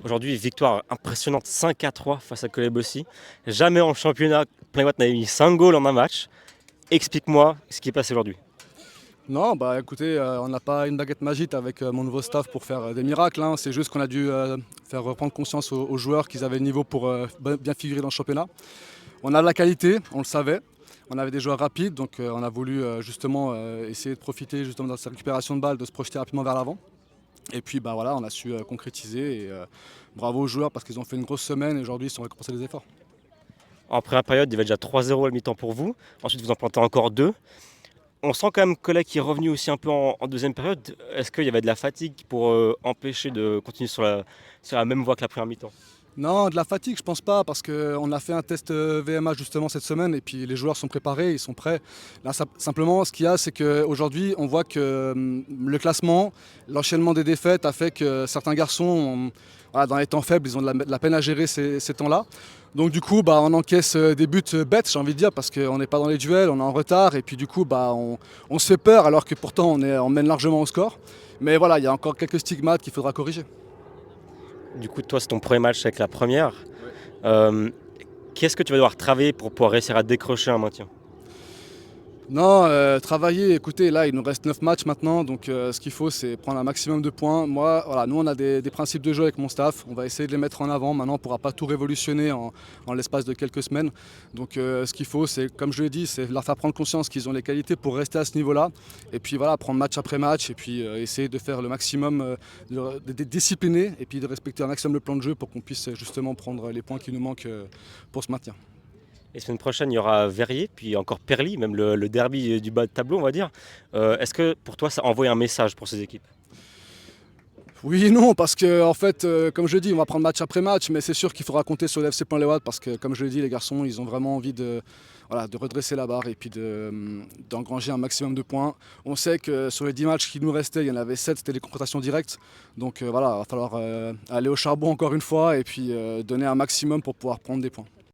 Aujourd'hui, victoire impressionnante 5-3 face à Colebossi. Jamais en championnat, Plainwatt n'avait mis 5 goals en un match. Explique-moi ce qui est passé aujourd'hui. Non, bah écoutez, on n'a pas une baguette magique avec mon nouveau staff pour faire des miracles, hein. C'est juste qu'on a dû faire reprendre conscience aux joueurs qu'ils avaient le niveau pour bien figurer dans le championnat. On a de la qualité, on le savait. On avait des joueurs rapides, donc on a voulu justement essayer de profiter justement de cette récupération de balles, de se projeter rapidement vers l'avant. Et puis bah voilà, on a su concrétiser et bravo aux joueurs parce qu'ils ont fait une grosse semaine et aujourd'hui ils sont récompensés des efforts. En première période, il y avait déjà 3-0 à la mi-temps pour vous. Ensuite, vous en plantez encore 2. On sent quand même Collet qui est revenu aussi un peu en deuxième période. Est-ce qu'il y avait de la fatigue pour empêcher de continuer sur la même voie que la première mi-temps? Non, de la fatigue, je pense pas, parce qu'on a fait un test VMA justement cette semaine et puis les joueurs sont préparés, ils sont prêts. Là, simplement, ce qu'il y a, c'est qu'aujourd'hui, on voit que le classement, l'enchaînement des défaites a fait que certains garçons, voilà, dans les temps faibles, ils ont de la peine à gérer ces temps-là. Donc du coup, bah, on encaisse des buts bêtes, j'ai envie de dire, parce qu'on n'est pas dans les duels, on est en retard et puis du coup, bah, on se fait peur alors que pourtant on mène largement au score. Mais voilà, il y a encore quelques stigmates qu'il faudra corriger. Du coup, toi, c'est ton premier match avec la première. Euh, Qu'est-ce que tu vas devoir travailler pour pouvoir réussir à décrocher un maintien? Non, travailler, écoutez, là il nous reste 9 matchs maintenant, donc ce qu'il faut c'est prendre un maximum de points. Moi, voilà, nous on a des principes de jeu avec mon staff, on va essayer de les mettre en avant. Maintenant on ne pourra pas tout révolutionner en l'espace de quelques semaines. Donc ce qu'il faut c'est, comme je l'ai dit, c'est leur faire prendre conscience qu'ils ont les qualités pour rester à ce niveau-là. Et puis voilà, prendre match après match et puis essayer de faire le maximum, de discipliner et puis de respecter un maximum le plan de jeu pour qu'on puisse justement prendre les points qui nous manquent pour ce maintien. Et semaine prochaine, il y aura Verrier, puis encore Perly, même le derby du bas de tableau, on va dire. Est-ce que pour toi, ça envoie un message pour ces équipes? Oui et non, parce que en fait, comme je dis, on va prendre match après match, mais c'est sûr qu'il faudra compter sur le FC Plainwatt parce que, comme je l'ai dit, les garçons, ils ont vraiment envie voilà, de redresser la barre et puis d'engranger un maximum de points. On sait que sur les 10 matchs qui nous restaient, il y en avait 7, c'était des confrontations directes. Donc voilà, il va falloir aller au charbon encore une fois et puis donner un maximum pour pouvoir prendre des points.